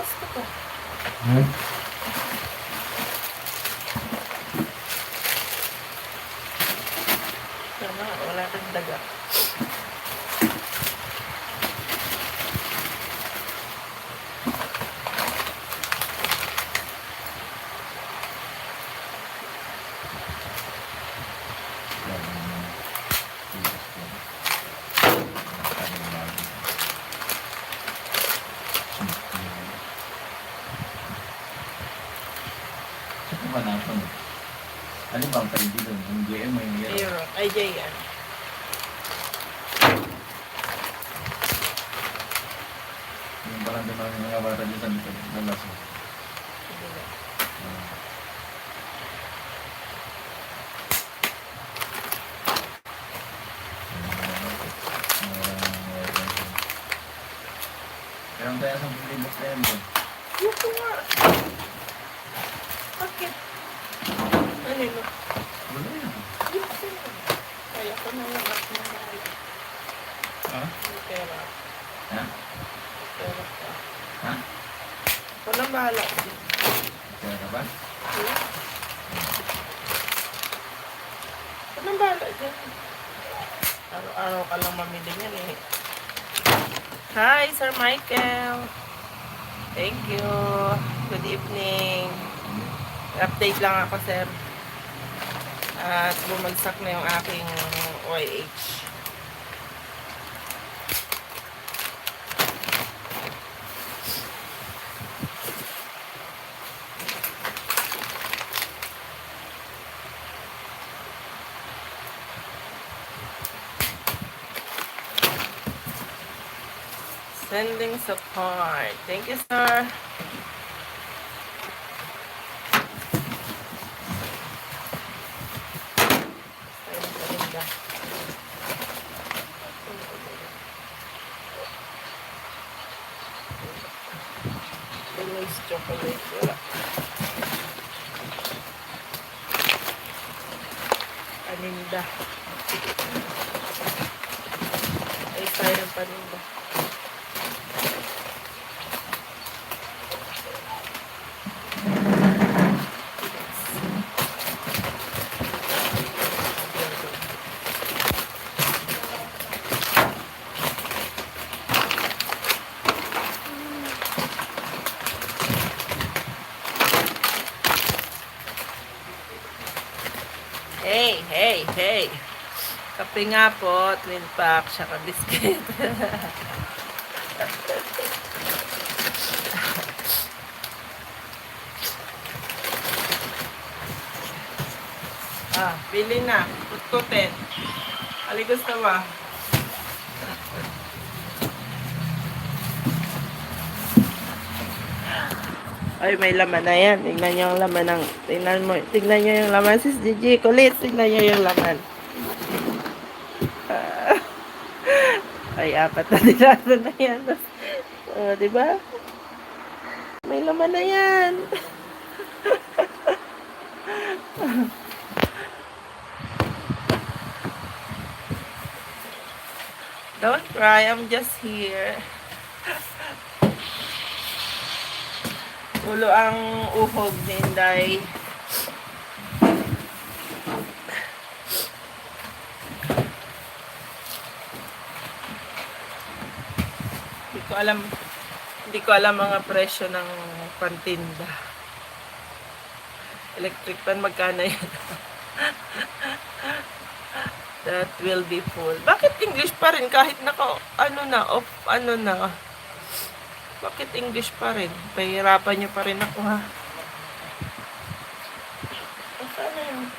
Bukas ko to. Tama, wala kang daga. Ano ba ang paligid doon? Yung JM o yung Euro? Euro. Ay, JM. Yung parang doon ang mga bata dyan sa likod. Nalas mo. Kaya ang tayo sa pulibot na yan doon. Yuko nga. Bakit? Ano yun? Wala yan. Yuko nga. Kaya ko na lang ako na mahal. Ha? May pera. Ha? May pera ka. Ha? Ako na bahala. Kaya ka ba? Ako na bahala dyan. Araw-araw ka lang mamili niyan eh. Hi, Sir Michael. Thank you. Good evening. Update lang ako, sir. At bumagsak na yung aking YH. Sending support. Thank you, sir. Chocolate. Wala. Paninda. Ay, tayo ng paninda. Hey, hey, hey. Kape nga po, twin pack, saka biscuit. Bili na. Tututin. Ali, gusto ba? Ay, may laman na yan. Tingnan nyo yung laman ng... Tingnan nyo yung laman. Sis Gigi, kulit. Tingnan nyo yung laman. Ay, 4 na diraso na yan. Diba? May laman na yan. Don't cry. I'm just here. Ulo ang uhog ni Inday. Hindi ko alam mga presyo ng pantinda. Electric pan, magkano yan? That will be full. Bakit English pa rin kahit ano na? Bakit English pa rin? Pahirapan niyo pa rin ako, ha? Saan yun?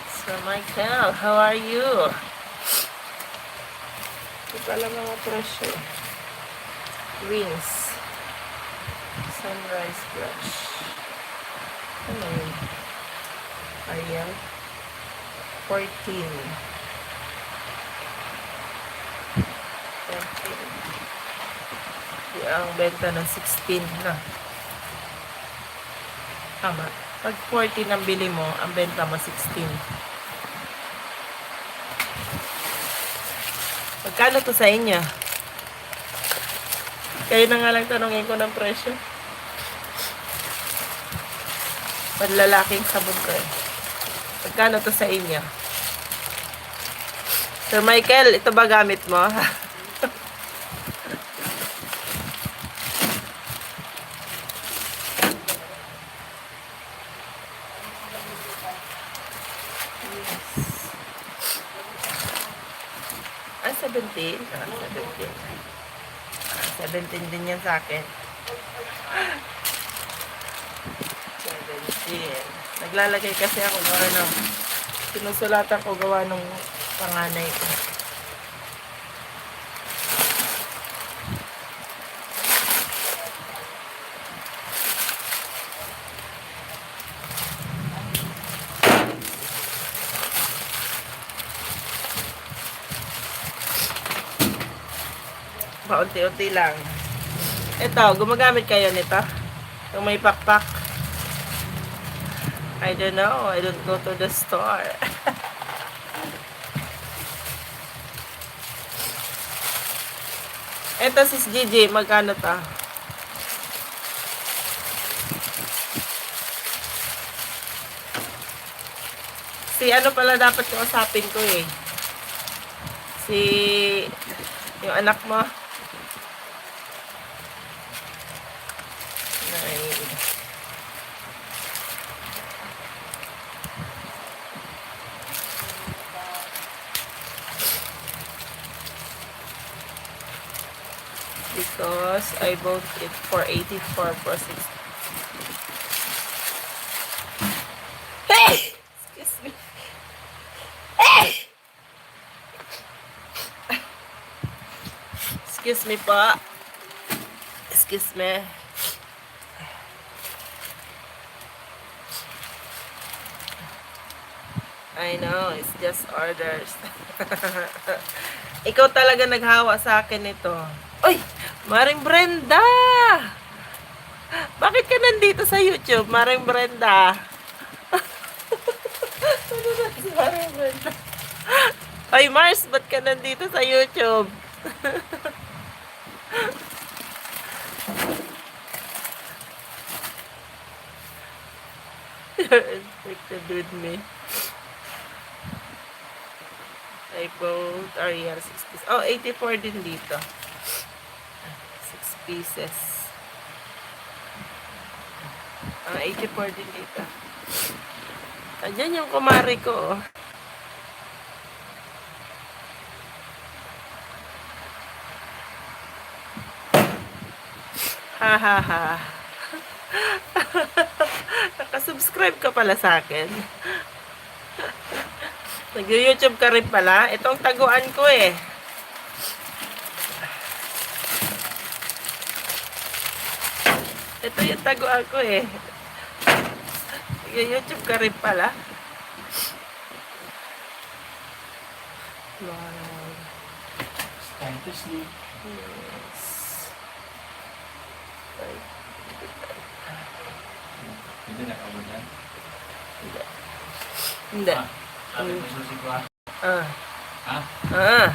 Sir Michael, how are you? Hindi ko alam mga presyo. Wings. Sunrise brush. Ano yun? Ayan. 14. 14. ang benta ng 16 na. Tama. Pag 14 ang bili mo, ang benta mo 16. Magkano to sa inyo? Kayo na nga lang tanongin ko ng presyo. Panlalaking sabon ko eh. Magkano to sa inyo? Sir Michael, ito ba gamit mo? Ah, 17? Ah, 17. Ah, 17 din yan sa akin. 17. Naglalagay kasi ako gawa ng sinusulatan ko gawa ng panganay ko. Paunti-unti lang. Ito, gumagamit kayo nito? Yung may pakpak? I don't know. I don't go to the store. Ito sis Gigi, magkano ta? Si ano pala dapat ko usapin ko eh. Si yung anak mo. Because I bought it for 84 for 6. Hey! Excuse me. Hey! Excuse me po. Excuse me. I know, it's just orders. Ikaw talaga naghawa sa akin nito. Uy! Maring Brenda! Bakit ka nandito sa YouTube, Maring Brenda? Ano na si Maring Brenda? Uy, Mars, ba't ka nandito sa YouTube? You're infected with me. I bought Ariel 6 pieces. Oh, 84 din dito. 6 pieces. 84 din dito. Ayan yung kumari ko. Oh. Ha ha ha. Nakasubscribe ka pala sa akin. Nag-YouTube ka rin pala. Itong taguan ko eh. Ito yung taguan ko eh. Nag-YouTube ka rin pala. Wow. It's time to sleep. Yes. Right. Hindi nakabot yan. Hindi. Hindi. Sabi mo susi ko ah. Ah. Ha? Ah.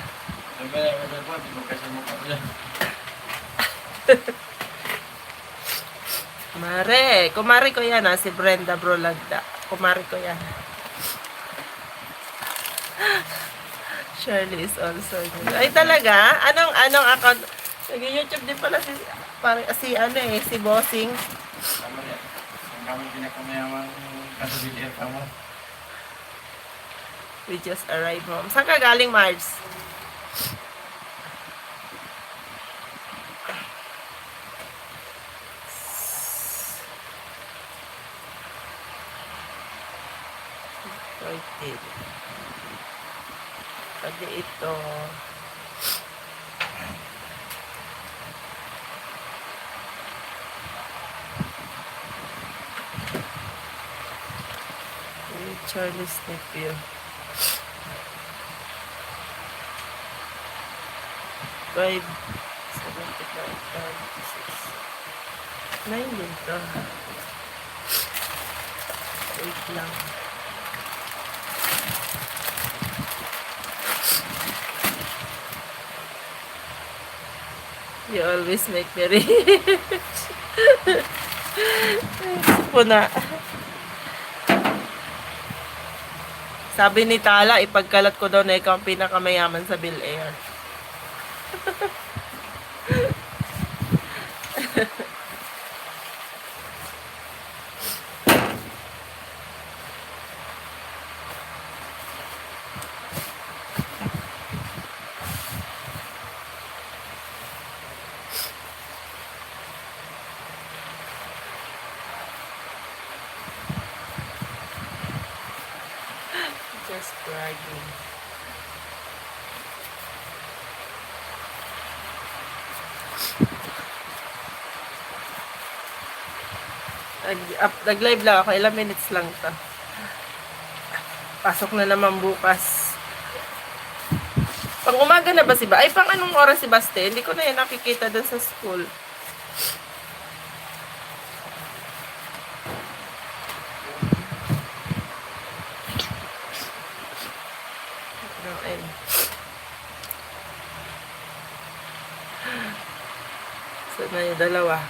Sabi ko, di mo kasi mukha ko dyan. Mare, kumari ko yan si Brenda Brolagda. Kumari ko yan. Shirley is also new. Ay talaga? Anong account? Nag-YouTube din pala si Bossing. Tama yan. Ang kami pinakamayamang kasubilir ka mo. We just arrived home. Saan ka galing, Mars? Pwede ito. Charlie's nephew. Five. 9 din to. Wait lang. You always make me rich. Puna. Sabi ni Tala, ipagkalat ko daw na ikaw ang pinakamayaman sa Bill Air. Just bragging. Nag-live lang ako. Ilang minutes lang to. Pasok na naman bukas. Pang umaga na ba si Ba? Ay, pang anong oras si Baste? Hindi ko na yan nakikita dun sa school. So na yung dalawa.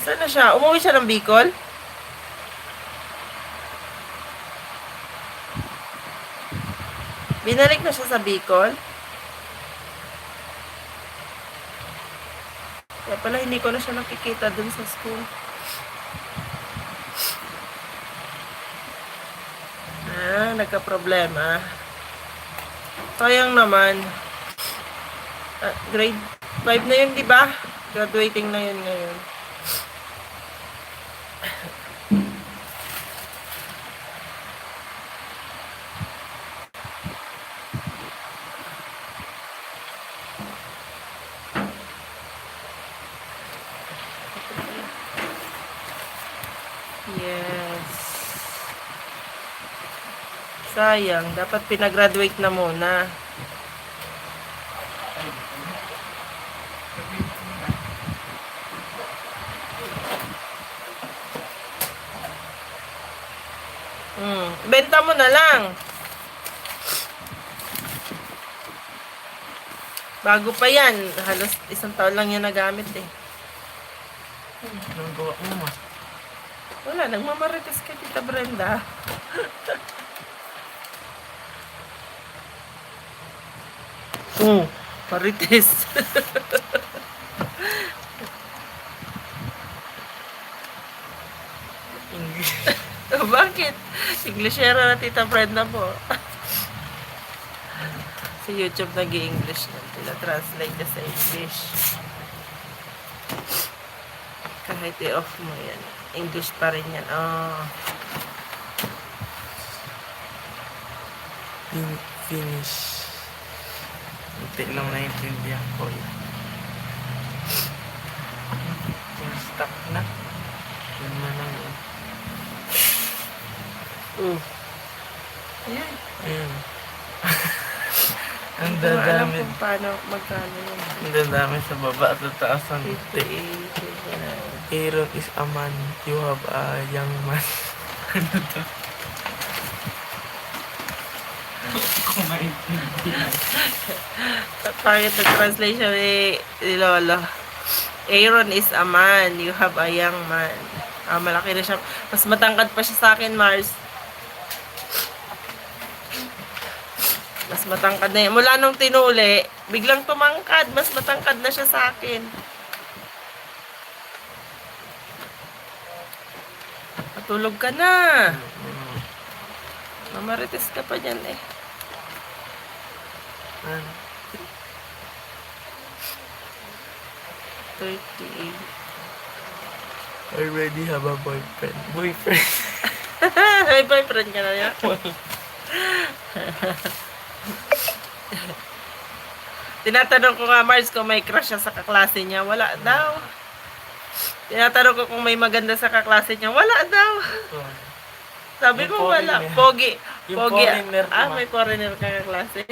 Saan na siya? Umuwi siya ng Bicol? Binalik na siya sa Bicol? Kaya pala hindi ko na siya nakikita dun sa school. Nagka-problema. Sayang naman. Grade 5 na yun, di ba? Graduating na yun ngayon. Yes. Sayang. Dapat pinagraduate na muna. Benta mo na lang. Bago pa yan. Halos 1 taon lang yan nagamit eh. Anong gawa mo, ma? Wala, nagmamarites ka, Tita Brenda. Marites. English. Bakit? Englishera na Tita Brenda po. Sa YouTube nag-i-English na. Tila-translate niya sa English. Kahit i-off mo yan. English pa rin yan. Finish. Hindi lang naiintindihan ko yun. Yung stuck na. Yun na lang yun. Ayan. Ayun. Ang Hindi ko alam dadami. kung paano magkano yun. Ang dadami sa baba at sa taas ng 58. Aaron is a man. You have a young man. Ano to? Kung maintindihan. Pangit na translation ni Lolo. Aaron is a man. You have a young man. Malaki na siya. Mas matangkad pa siya sa akin, Mars. Mas matangkad na yan. Mula nung tinuli, biglang tumangkad. Mas matangkad na siya sa akin. Matulog ka na. Mamarites ka pa dyan eh. Ano? 38. Already have a boyfriend. Boyfriend. May boyfriend ka na niya? Tinatanong ko nga, Mars, kung may crush siya sa kaklase niya. Wala daw. Tinatanong ko kung may maganda sa kaklase niya. Wala daw. Sabi Yung ko wala. foreigner. Pogi. Yung Pogi. foreigner Ah, naman. may foreigner ka kaklase.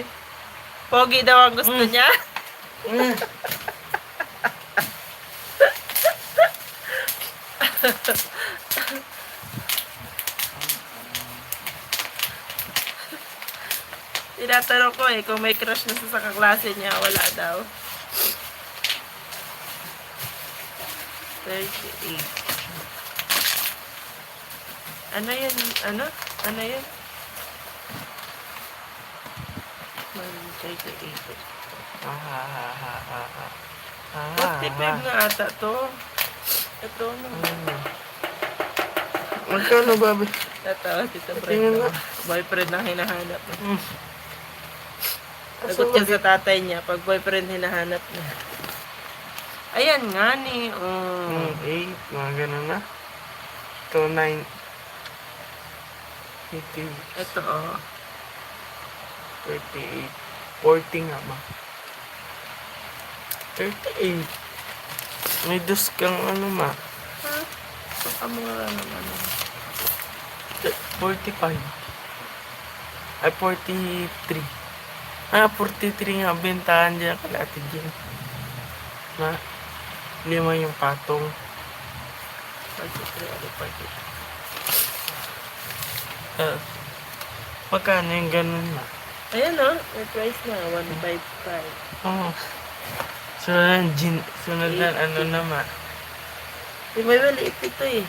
Pogi daw ang gusto niya. Tinatanong ko kung may crush na sa kaklase niya. Wala daw. 38. Ano yun? Ano? Ano yun? 38. Ah. 45 na ata to. Ito na. Magkano ba? Ito, Tito Tingnan Brenda. nga. Boyfriend na hinahanap. Sagot niya sa tatay niya pag boyfriend hinahanap niya. Ayan nga ni. 8, mga ganun na. Ito, 9. 80, Ito oh. 38. 40 nga ba? 38. May dos kang ano ma. Ha? Pakamura naman. 45. Ay, 43. 43 nga. Bentahan dyan kalati dyan. Na, 5 yung patong. 43 ano pa ito? Magkano yung ganun na? Ayan oh. May price na. 155. Oo. Sunod na ano naman. Di may maliit ito eh.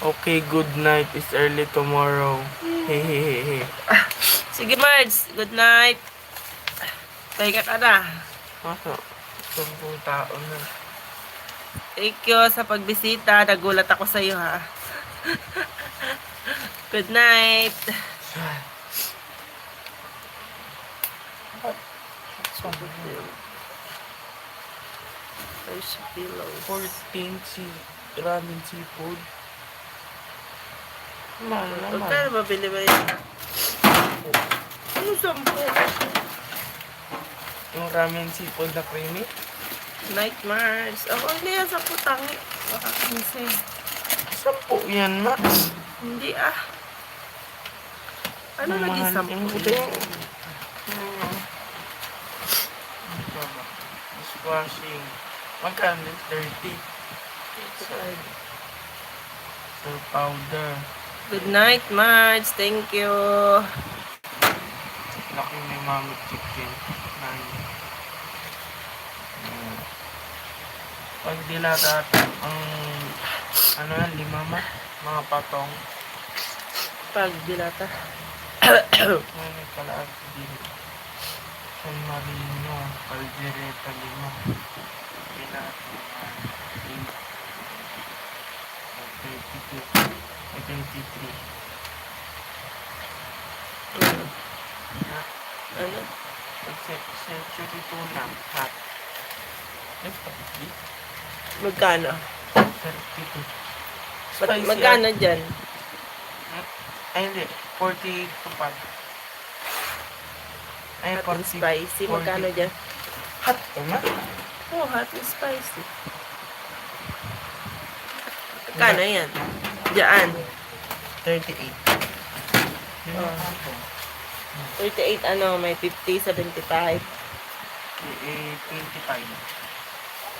Okay, good night. It's early tomorrow. Hehehehe. Sige Marge. Good night. Pahinga ka na. Masa, 10 taon na. Thank you sa pagbisita. Nagulat ako sa iyo ha. Good night. There's pillow. 14 si ramen seafood. Mahal naman. Magkano ba bili ba yun? Ano 10? Yung ramen seafood na creamy. Night Mars. Ako hindi yan sa putangi. Baka 15. 10 yan, ma. Hindi ah. Ano lagi Mahal 10? yung ito yung... Ano ba ba? Dishwashing. Magkano? 30. So, powder. Good night Mars. Thank you. Laki ni mami chicken. 9. Pag dilata ang ano yan, 5 ma, mga patong. Pag dilata. Ano pala din. San Marino, Caldereta 5. Dilata 32. 23. Ano? Century tuna. Hot. Ay, 40. Magkano? 32. Magkano dyan? Ay, hindi. 40 to 5. Ay, Hot and spicy. Magkano dyan? Hot to na? Oh, hot and spicy. Magkano yan? Diyan. 38. Oh. 38 ano, may 50, 75. 25.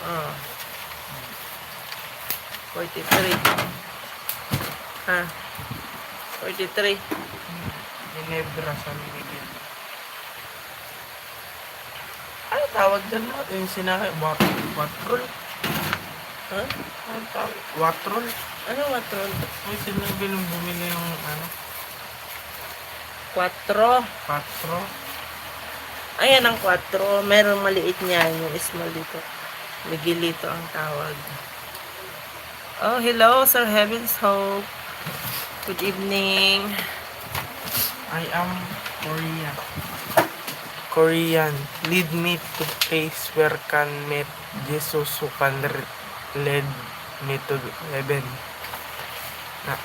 Oh. 43. Ha? 43. Ginebra sa Miguel. Ano tawag dyan mo? Yung sinakay, watrol. Ha? Ano tawag? Watrol? Ano watrol? May sinabi nung bumili yung ano, 4. patro. Ayan ang 4. Merong maliit niya. Yung small dito. Miguelito ang tawag. Oh, hello, Sir Heaven's Hope. Good evening. I am Korean. Korean. Lead me to place where can meet Jesus who can lead me to heaven. Na.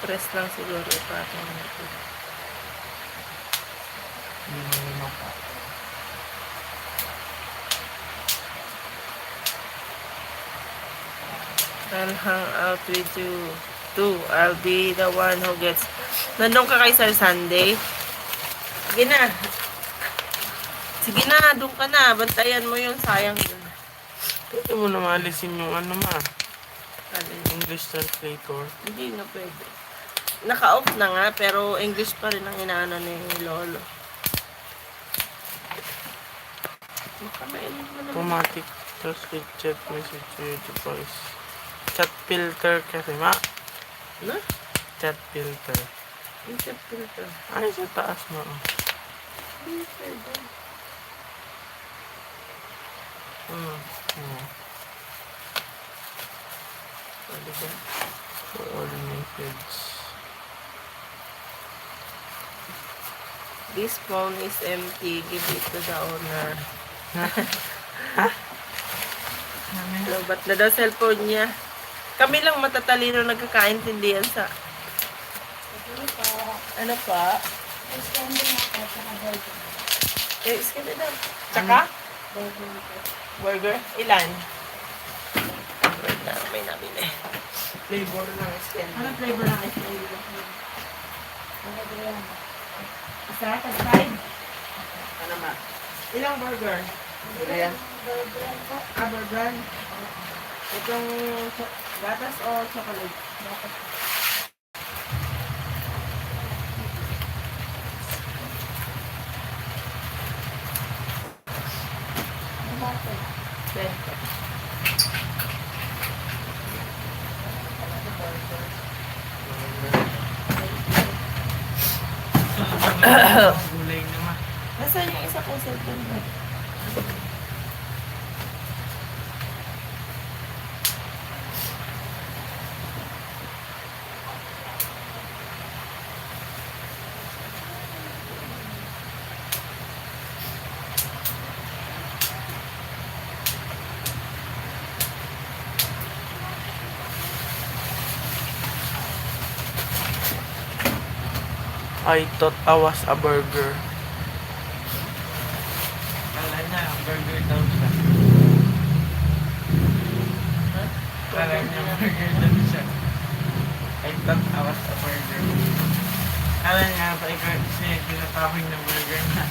Press lang siguro ipatong natin. Hindi pa. I'll hang out with you too. I'll be the one who gets... Nandun ka kay Sir Sunday? Sige na. Sige na, doon ka na. Bantayan mo yung sayang dun. Pwede mo na maalisin yung ano ma. Alin? English translator. Hindi na pwede. Naka-off na nga, pero English pa rin ang inaano ni Lolo. Makamain mo naman. Automatic translate chat message to voice. Chat filter kasi ma. No? Chat filter. Yung chat filter. Ay, sa taas ma. Hindi pwede. Pwede ba? For all methods. This phone is empty. Give it to the owner. Lobat na daw cellphone niya. Kami lang matatalino nagkakaintindihan sa... Ano pa? Eh, skin na daw. Tsaka? Burger. Ilan? Wait na, may nabili. Flavor ng skin. Ano flavor ng ice cream? Isa, tag-five. Ano ma? Ilang burger? Ayan. Burger. Itong gatas o chocolate? Gatas. Gulay naman. Nasaan yung isa kong cellphone ba? I thought I was a burger. Kala niya, burger daw siya. Kala niya, burger daw siya. I thought I was a burger. Kala niya, pa ikaw siya tinatawag na burger na.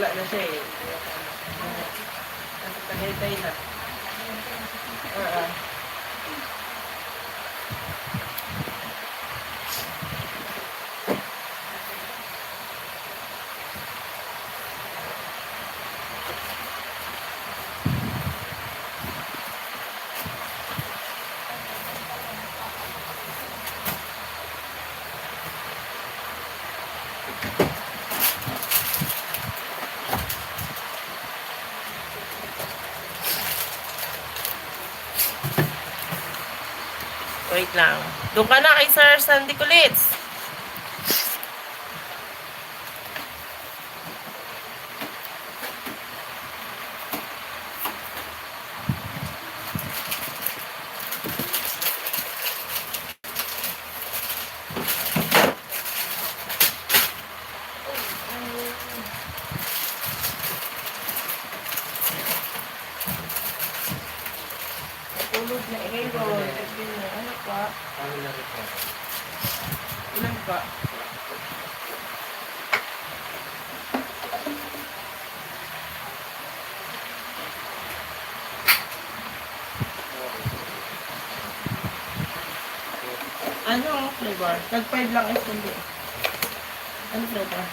Wala na siya eh. Nasa Tagaytay na. Oo. Wait lang. Doon ka na kay Sir Sandy Kulits. sulod na Aaron. Ano pa? Family report. Ilan pa? Ano ang flavor? Tag 5 lang is hindi. Ano flavor?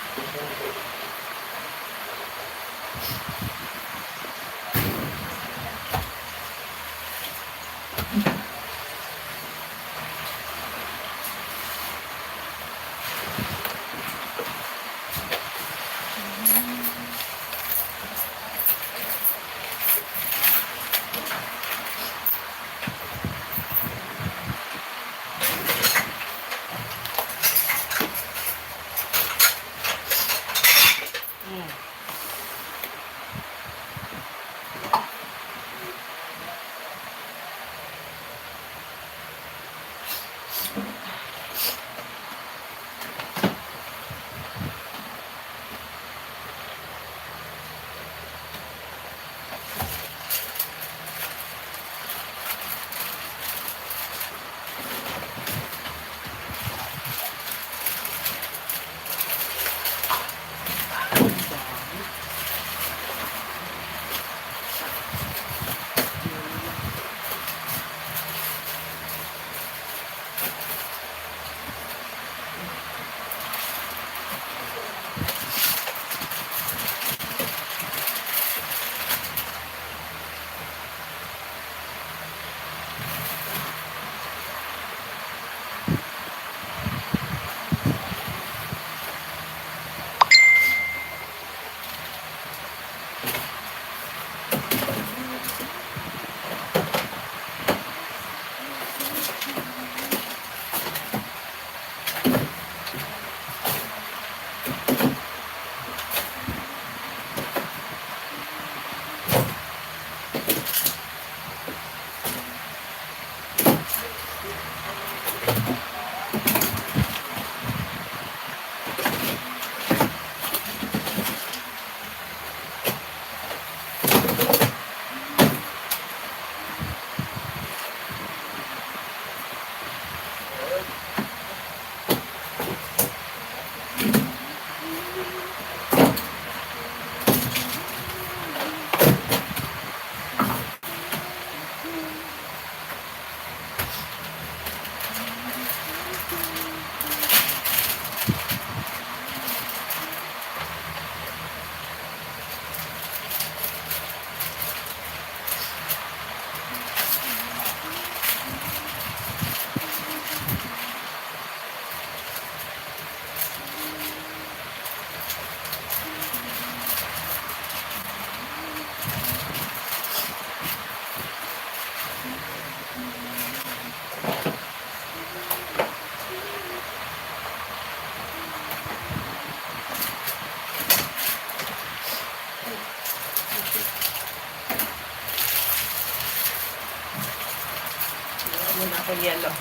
Muna ako yellow.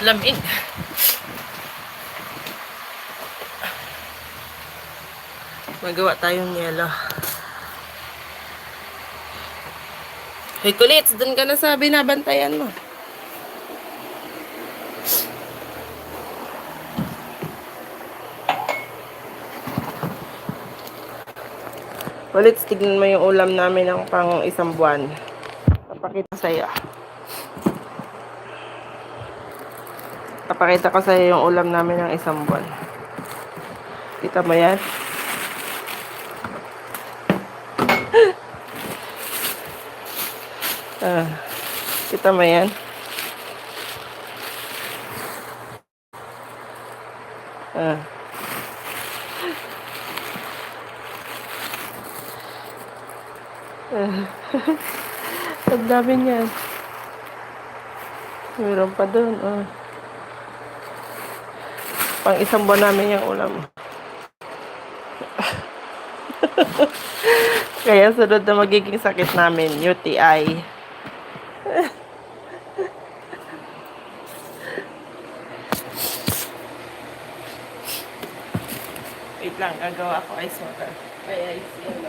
Lamig. Magawa tayong yelo. Hey, Kulits, dun ka na sa binabantayan mo. Kulits, tignan mo yung ulam namin ng pang isang buwan. Papakita sa'yo. Papakita ko sa'yo yung ulam namin ng isang buwan. Kita mo yan? Kita mo yan? Ah. Ang dami niyan. Meron pa doon. Oh. Pang isang buwan namin yung ulam. Kaya sunod na magiging sakit namin, UTI. Wait lang, gagawa ko ice water. Ay, ice yun.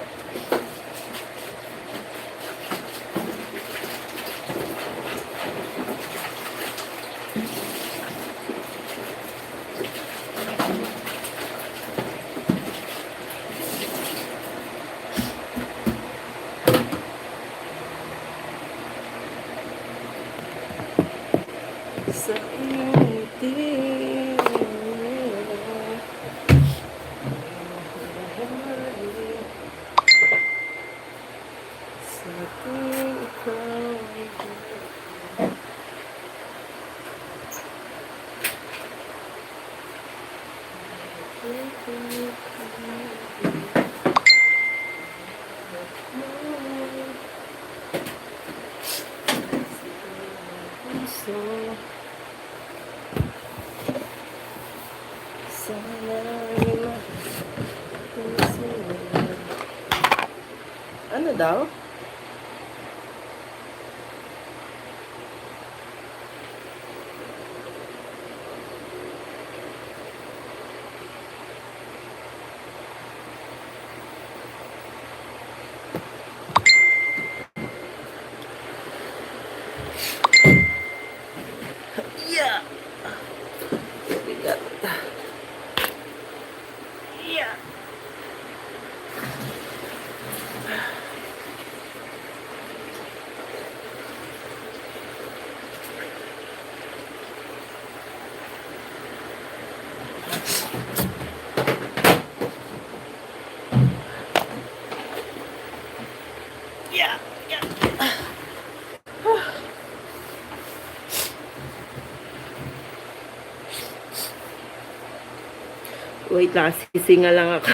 Sa itim. Sa tuwing ikaw ay puso. Sana ay mapusin. Ano daw? Yeah. Bigat. Yeah. Yeah. Yeah. Wait lang, sisinga lang ako.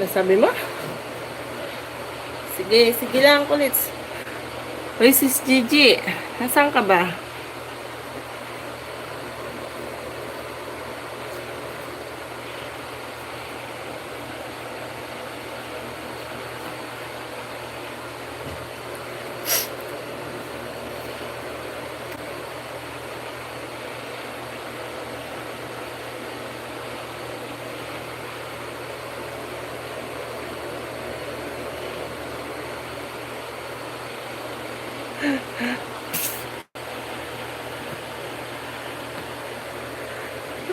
Nasabi mo? Sige, sige lang kulit. Hoy, sis Gigi, nasaan ka ba?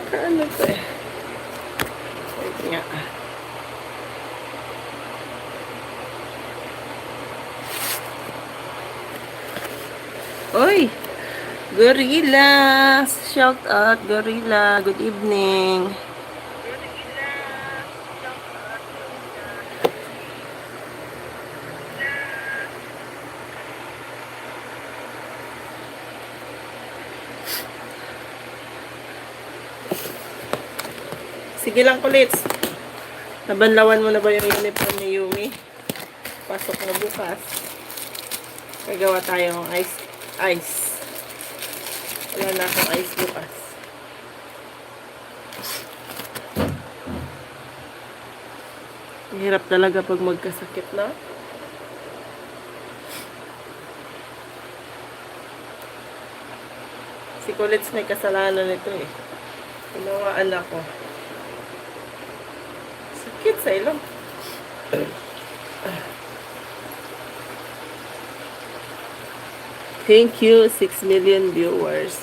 Ano to eh? Wait nga. Oy! Gorilla! Shout out, Gorilla. Good evening. Sige lang kulit. Nabanlawan mo na ba yung uniform ni Yumi? Pasok na bukas. Gagawa tayong ice. Wala na akong ice bukas. Hirap talaga pag magkasakit na. Si Kulits may kasalanan nito eh. Tinawaan ako. Sakit sa ilong. Thank you, 6 million viewers.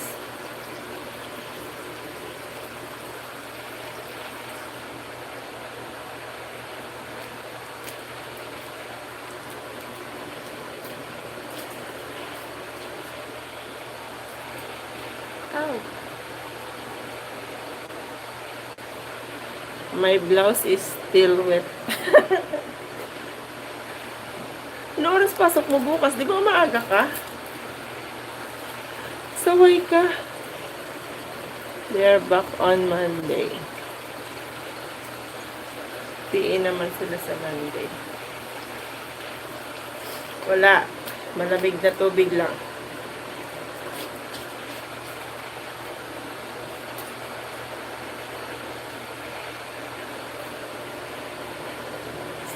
Ow. My blouse is still wet. Ano oras pasok mo bukas? Di ba maaga ka? Saway ka. They are back on Monday. PE naman sila sa Monday. Wala. Malamig na tubig lang.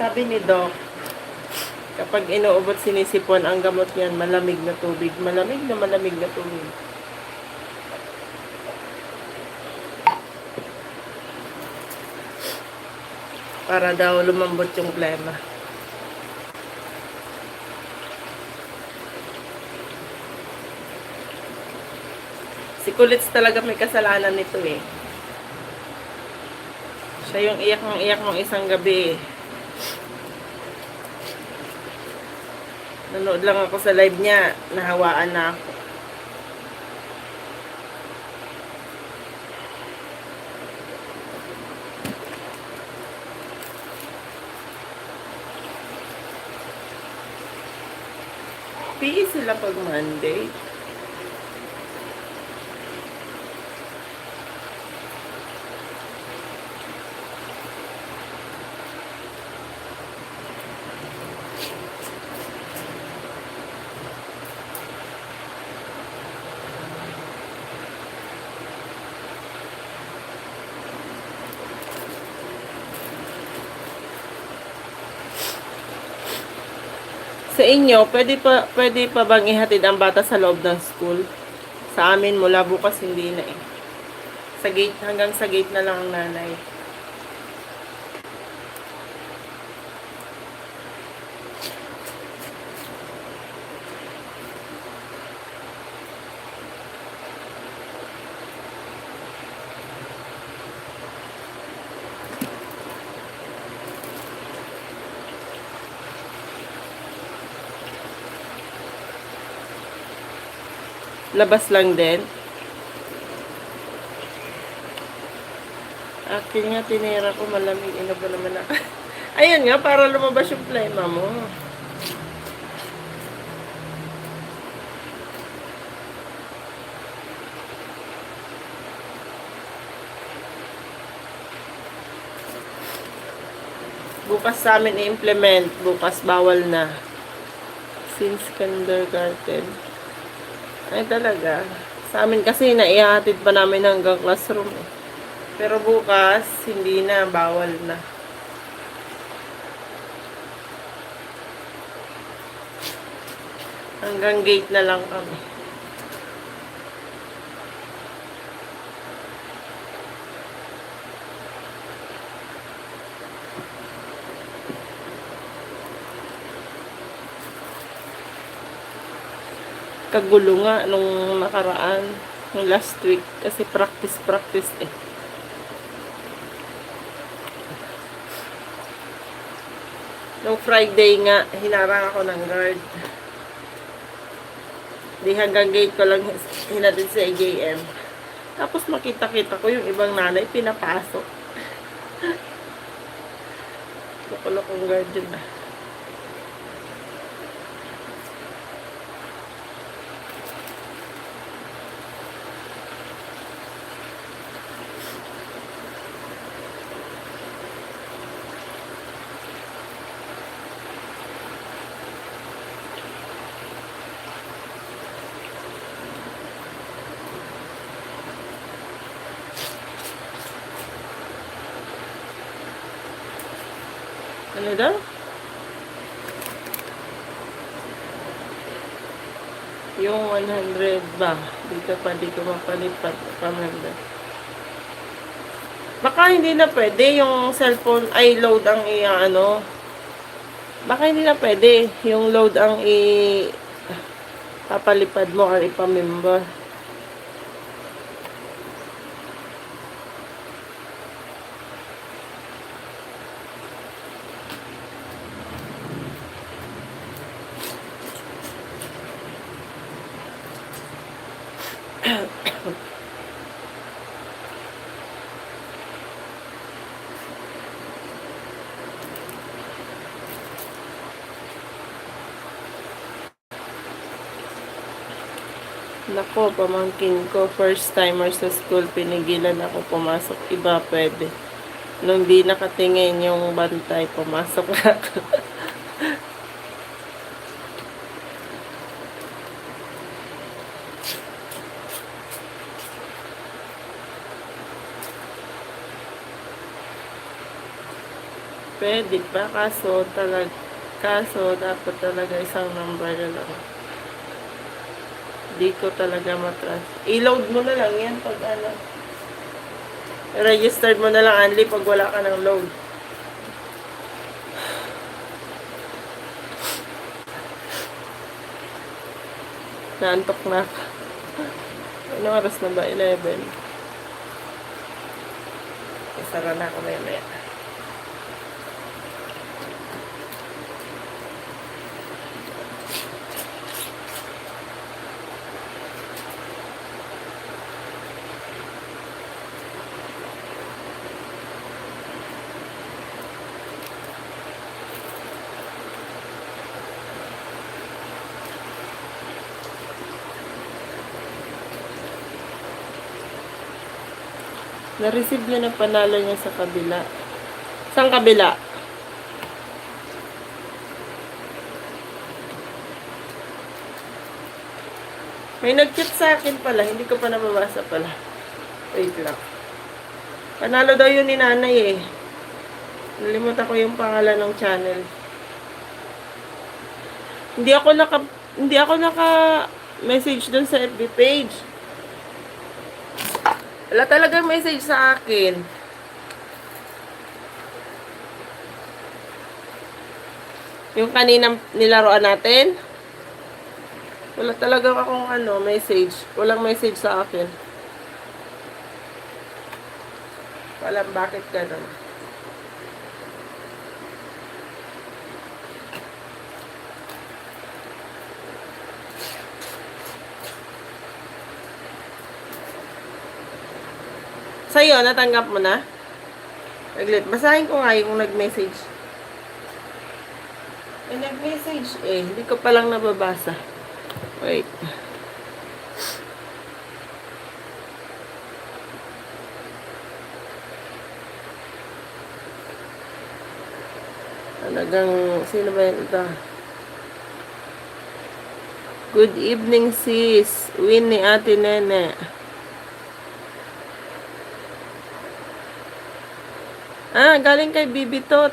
Sabi ni Doc, kapag inuubot sinisipon ang gamot niyan, malamig na tubig. Malamig na tubig. Para daw lumambot yung plema. Si Kulits talaga may kasalanan nito eh. Siya yung iyak ng isang gabi eh. Nanood lang ako sa live niya, nahawaan na ako. PE sila pag Monday. Sa inyo, pwede pa bang ihatid ang bata sa loob ng school? Sa amin, mula bukas hindi na eh. Sa gate, hanggang sa gate na lang ang nanay. Labas lang din. Akin nga, tinira ko malamig. Ino ba naman ako? Ayun nga, para lumabas yung plema mo. Bukas sa amin i-implement. Bukas bawal na. Since kindergarten. Ay talaga. Sa amin kasi naihatid pa namin hanggang classroom eh. Pero bukas, hindi na. Bawal na. Hanggang gate na lang kami. Kagulo nga nung nakaraan, nung last week, kasi practice eh. Nung Friday nga, hinarang ako ng guard. Di hanggang gate ko lang hinatid sa AJM. Tapos makita-kita ko yung ibang nanay, pinapasok. Loko-lokong guard yun na. Ano daw? Yung 100 ba? Di ko mapalipat. Pamanda. Baka hindi na pwede yung cellphone, ay load ang ano. Baka hindi na pwede yung load ang papalipad mo or ipamember. Nako, pamangkin ko, first timer sa school, pinigilan ako pumasok. Iba pwede. Nung di nakatingin yung bantay, pumasok ako. Pwede pa, kaso dapat talaga isang number na lang. Di ko talaga matras. I-load mo na lang yan pag ano. Registered mo na lang, Anli, pag wala ka ng load. Naantok na ako. Anong oras na ba? 11. Isara na ako maya. Na-receive niya na panalo niya sa kabila. Saan kabila? May nag-chat sa akin pala. Hindi ko pa nababasa pala. Wait lang. Panalo daw yun ni nanay eh. Nalimutan ko yung pangalan ng channel. Hindi ako naka message dun sa FB page. Wala talagang message sa akin. Yung kaninang nilaruan natin, wala talagang akong message. Walang message sa akin. Walang bakit ganun. Sa'yo, natanggap mo na? Basahin ko nga yung nag-message. Nag-message eh. Hindi ko palang nababasa. Wait. Talagang, sino ba yun ito? Good evening sis. Win ni Ate Nene. Galing kay Bibi Tot.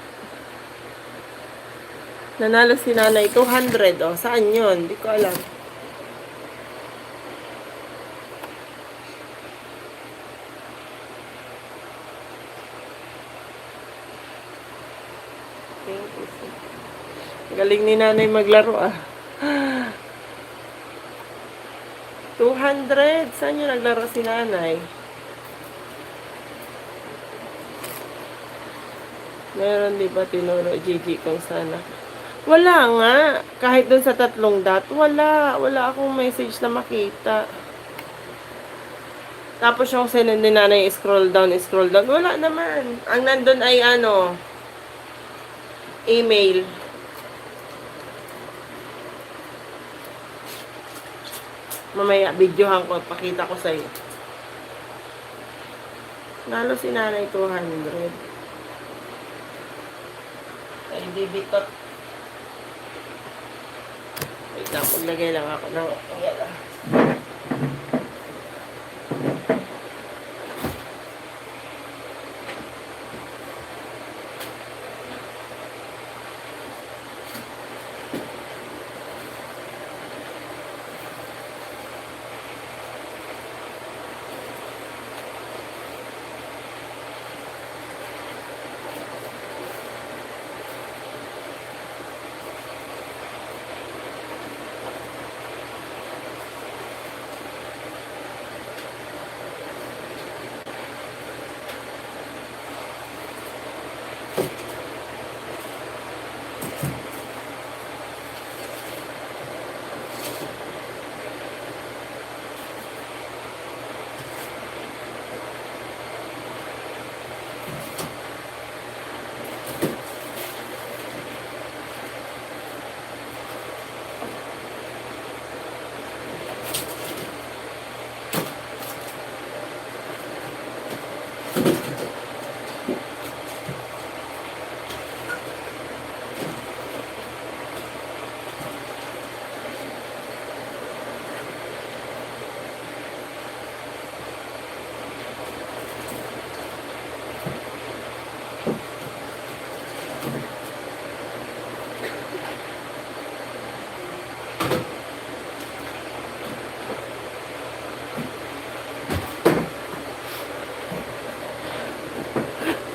Nanalo si nanay 200. Oh, saan yun? Hindi ko alam. Thank you. Galing ni nanay maglaro 200. Saan yun naglaro si nanay? Meron di ba tinuro Gigi kung sana? Wala nga. Kahit dun sa 3 dot, wala. Wala akong message na makita. Tapos yung sinend ni nanay, scroll down. Wala naman. Ang nandun ay email. Mamaya, videohan ko. Pakita ko sa'yo. Nalo si nanay 200. Ay, Bibi Tot. Wait lang, maglagay lang ako ng yala.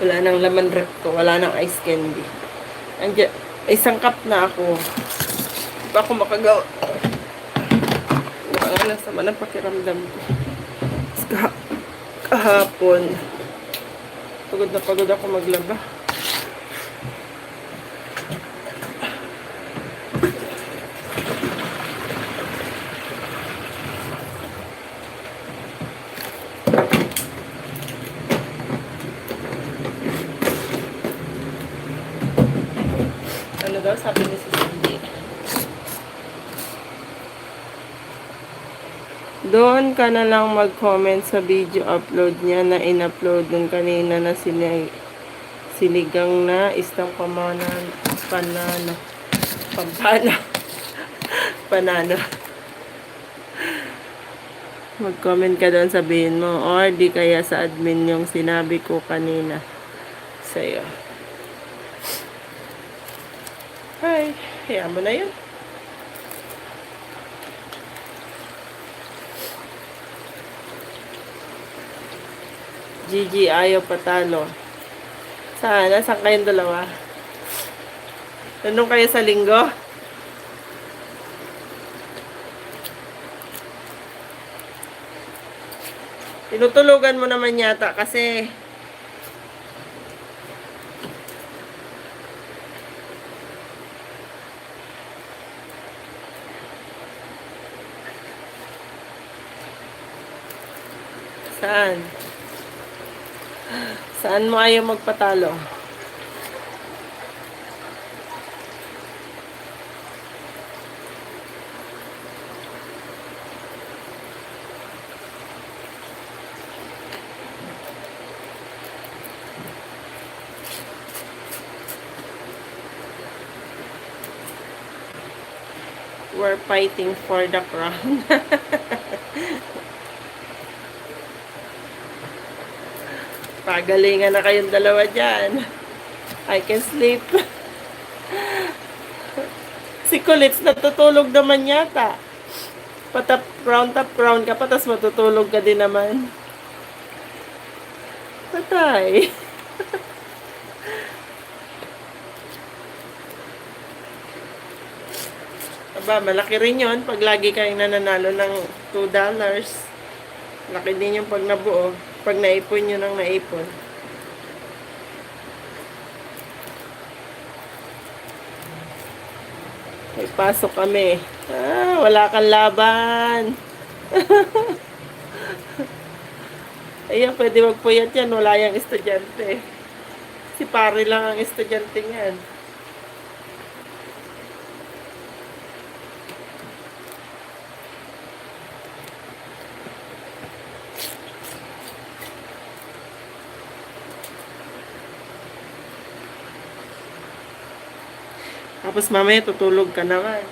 Wala nang laman rep ko. Wala nang ice candy. Andiyan, isang cup na ako. Di ba ako makagawa? Ang sama ng pakiramdam ko. Kahapon. Pagod na pagod ako maglaba. Ano daw sabi ni si Cindy? Doon ka na lang mag-comment sa video upload niya na in-upload nun kanina na sinigang na istang panano. Mag-comment ka doon, sabihin mo, or di kaya sa admin yung sinabi ko kanina sa'yo. Ay, hayaan mo na yun. Gigi, ayaw patalo. Saan? Nasaan kayong dalawa? Nandun kayo sa linggo? Tinutulugan mo naman yata kasi saan? Saan mo ayaw magpatalo? We're fighting for the crown. Pagalingan na kayong dalawa dyan. I can sleep. Si Kulits natutulog naman yata. Top crown ka pa, tas matutulog ka din naman. Patay. Aba, malaki rin yun pag lagi kayong nananalo ng $2. Laki din yung pag nabuo. Pag naipon nyo ng naipon. May pasok kami. Wala kang laban. Ayan, pwede magpuyat yan. Wala yung estudyante. Si pare lang ang estudyante yan. Tapos mamaya tutulog ka naman.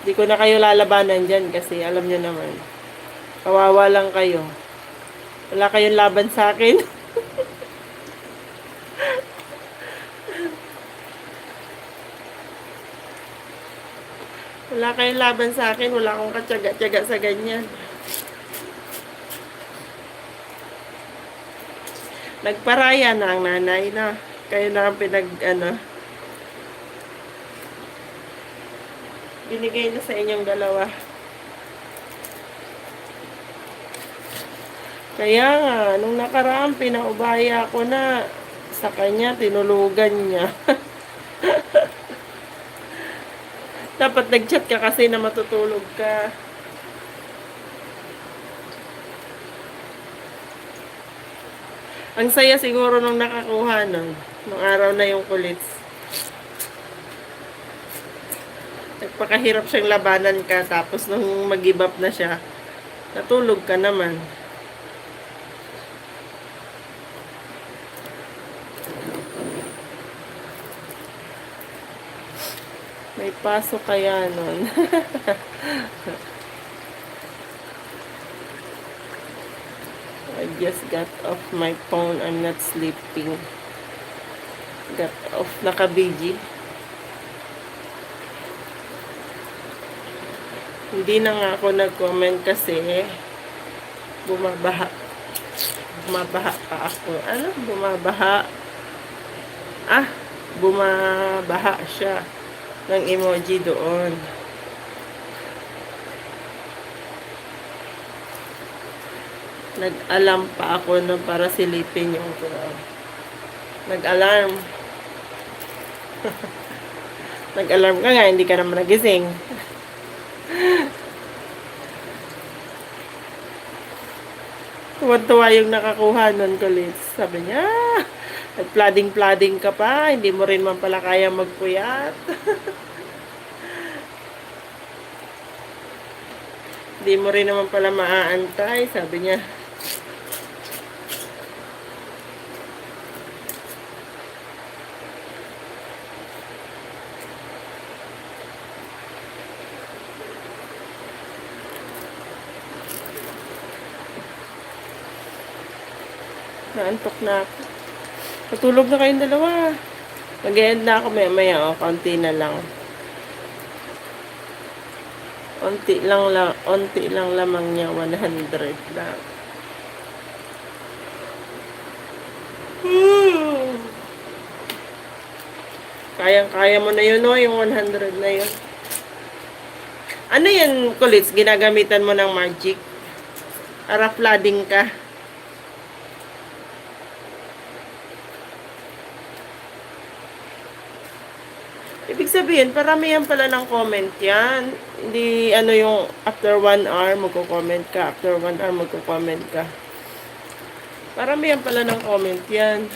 Di ko na kayo lalabanan dyan kasi alam nyo naman. Kawawa lang kayo. Wala kayong laban sa akin. Wala kayong laban sa akin. Wala akong katyaga-tyaga sa ganyan. Nagparaya na ang nanay na. Kayo na ang binigay na sa inyong dalawa. Kaya nga, nung nakaraan, pinaubaya ko na sa kanya, tinulugan niya. Dapat nag-chat ka kasi na matutulog ka. Ang saya siguro nung nakakuha nung araw na yung Kulits. Nagpakahirap siyang labanan ka, tapos nung mag-give up na siya, natulog ka naman. May pasok kaya nun. I just got off my phone. I'm not sleeping. Got off. Naka-BG. Hindi na nga ako nag-comment kasi bumabaha. Bumabaha pa ako. Ano? Bumabaha. Bumabaha siya ng emoji doon. Nag-alarm pa ako na para silipin yung nag-alarm. Nag-alarm ka nga, hindi ka naman nagising. Tuwan-tuwa yung nakakuha nun, kulit. Sabi niya, nag-flooding ka pa, hindi mo rin man pala kaya magpuyat. Hindi mo rin naman pala maaantay, sabi niya. Naantok na ako. Matulog na kayong dalawa. Mag-end na ako maya-maya. Kaunti na lang. Unti lang lamang niya. 100 lang. Kayang-kaya mo na yun, no? Yung 100 na yun. Ano yan, kulits? Ginagamitan mo ng magic? Para flooding ka. Ibig sabihin, paramihan pala ng comment yan. Hindi, ano yung after 1 hour, magko-comment ka. After 1 hour, magko-comment ka. Paramihan pala ng comment yan.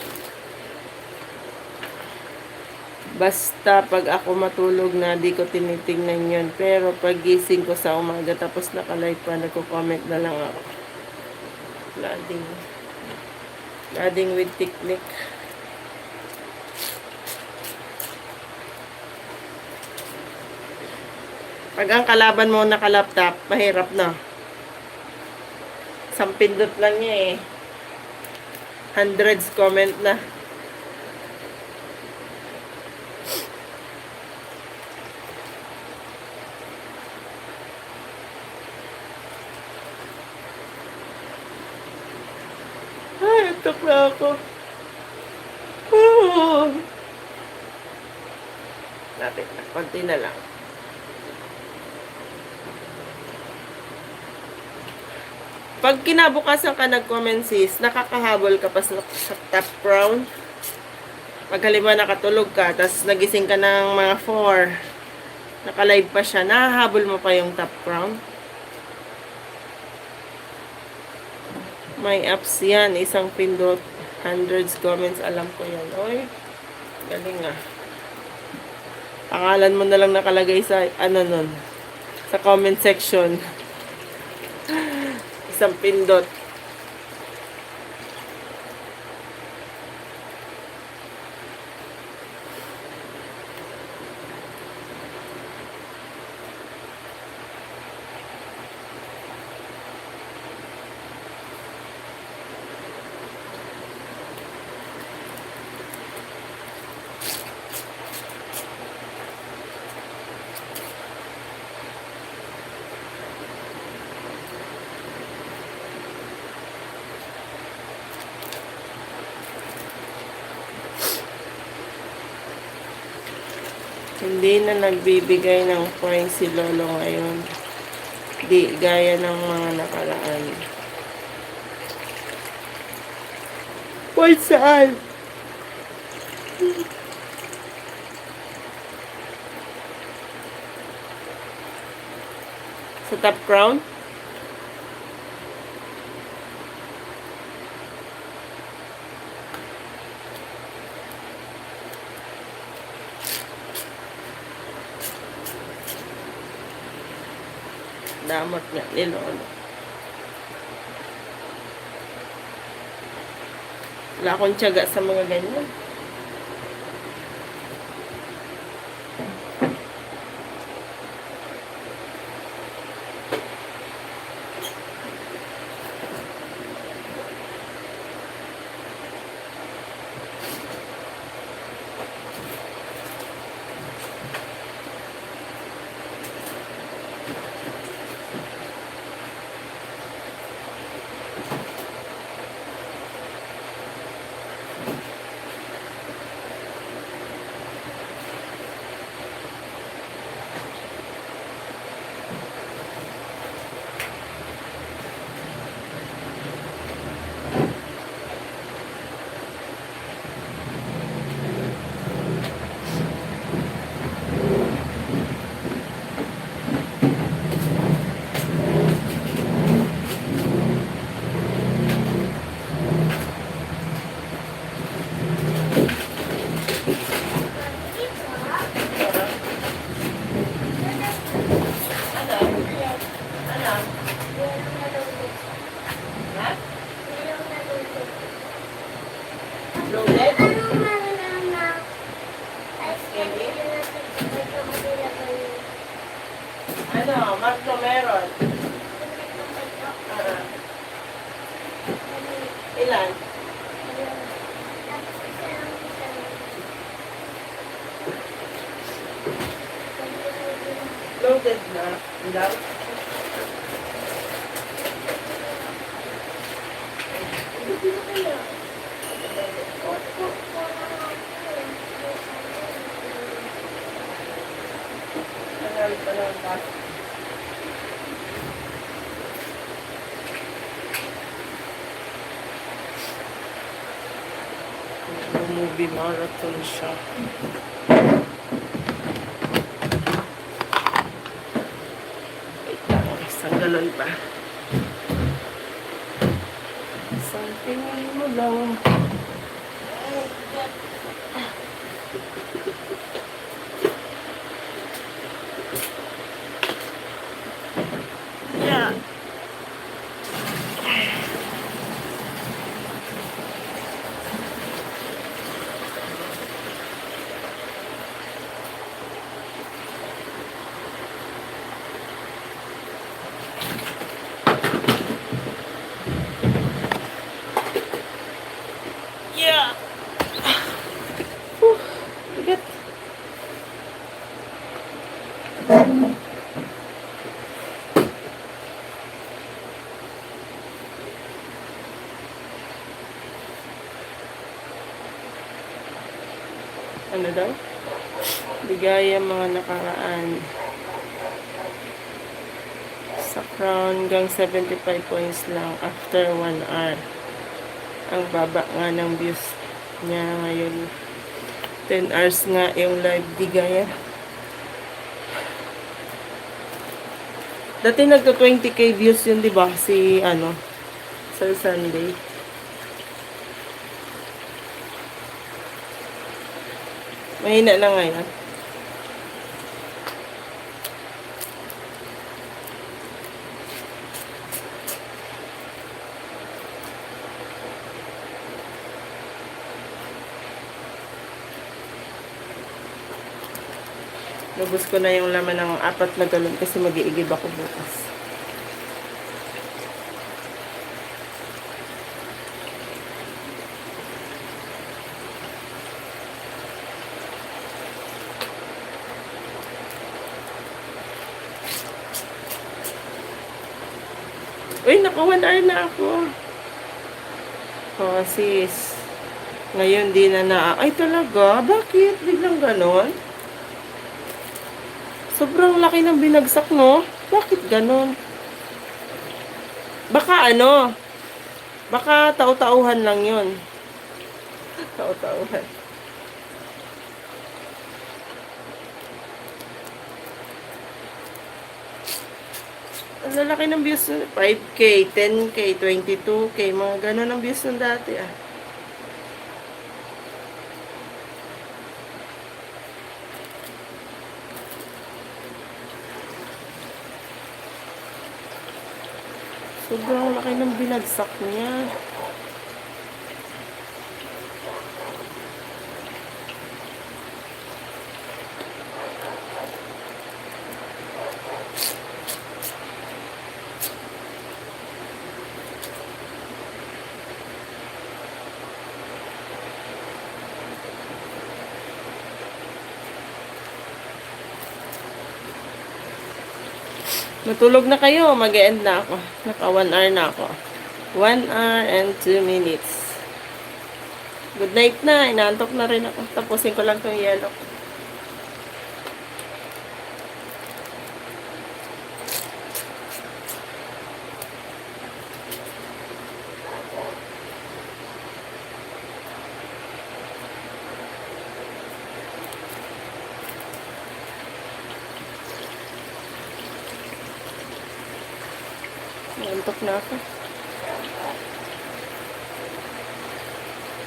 Basta pag ako matulog na, di ko tinitingnan yun. Pero pag gising ko sa umaga, tapos naka-live pa, nagko-comment na lang ako. Flooding with technique. Pag ang kalaban mo naka-laptop, mahirap na. Isang pindot lang niya eh. Hundreds comment na. Ay, itok na ako. Lapit na, konti na lang. Pag kinabukasan ka nag-comment sis, nakakahabol ka pa sa top crown. Pag halimbawa nakatulog ka, tapos nagising ka ng mga 4, naka-live pa siya, nahahabol mo pa yung top crown. May apps yan, isang pindot, hundreds comments, alam ko yan. Oy, galing ah. Pangalan mo na lang nakalagay sa, nun, sa comment section. Isang pindot. Hindi na nagbibigay ng points si Lolo ngayon. Di gaya ng mga nakaraan. Points saan? Sa top crown? Damot nga ni Lolo. Wala akong tiyaga sa mga ganyan. baby? Ano, Magno meron. Ah, ilan? Loaded na. Ilan? Hindi na kaya. Tagal pa lang ba? Movie marathon siya. Wait lang, isang galon pa. Something mo lang. Yeah. Yeah. Whew, bigat. Ano daw? Ligaya mga nakaraan. Sa crown hanggang 75 points lang after 1 hour. Ang baba nga ng views niya ngayon. 10 hours nga yung live Ligaya. Dati nagto 20k views yun, di ba? Si ano, sa Sunday. Mahina na ngayon. Lubos ko na yung laman ng 4 na galon kasi mag-iigib ako bukas. Uy, naka 1 hour na ako. Oh, sis. Ngayon di na. Ay, talaga? Bakit? Biglang ganon? Sobrang laki ng binagsak, no? Bakit ganon? Baka ano? Baka tau-tauhan lang yun. Tau-tauhan. Ang lalaki ng views nun. 5K, 10K, 22K. Mga ganon ang views nun dati, ah. Sobrang laki ng binagsak niya. Matulog na kayo, mag-e-end na ako. Naka 1 hour na ako. 1 hour and 2 minutes. Good night na, inaantok na rin ako. Tapusin ko lang itong yellow. Inaantok na ako.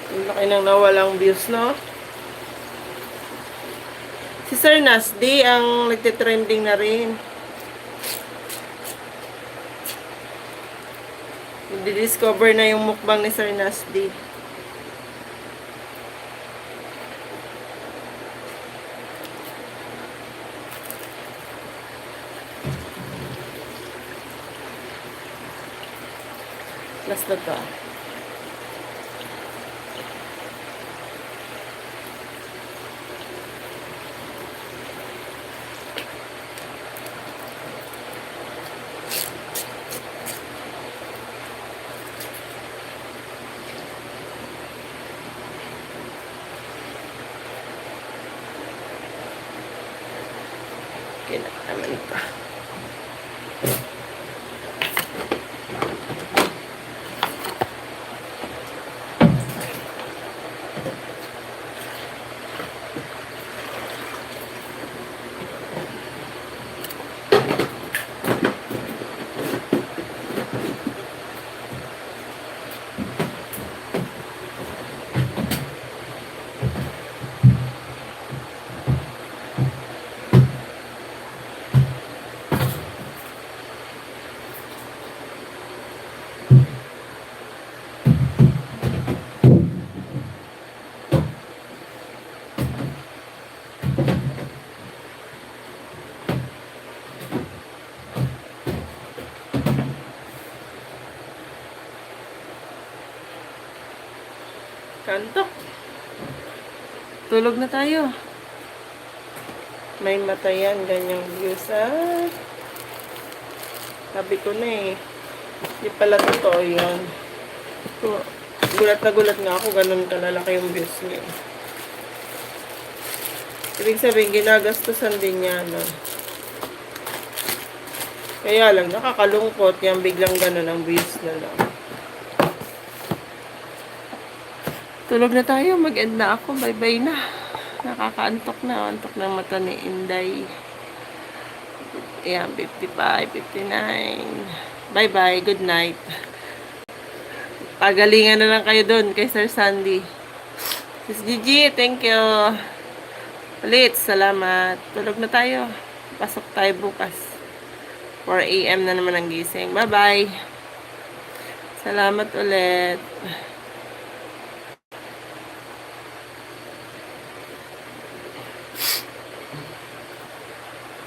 Ang laki nang nawalang views, no? Si Sir Nasty ang nagtitrending na rin. Di-discover na yung mukbang ni Sir Nasty. Basta to. Okay na naman ito. Kanto. Tulog na tayo. May mata yan, ganyang views, ah. Sabi ko na eh. Hindi pala totoo yun. Gulat na gulat nga ako, ganun kalalaki yung views niya. Ibig sabihin, ginagastusan din niya, no? Kaya lang, nakakalungkot yung biglang ganun ang views na lang. Tulog na tayo, mag-end na ako. Bye-bye na. Nakakaantok na. Antok ng mata ni Inday. Ayan, 55, 59. Bye-bye, good night. Pagalingan na lang kayo dun kay Sir Sandy. Sis Gigi, thank you. Ulit, salamat. Tulog na tayo. Pasok tayo bukas. 4 AM na naman ang gising. Bye-bye. Salamat ulit.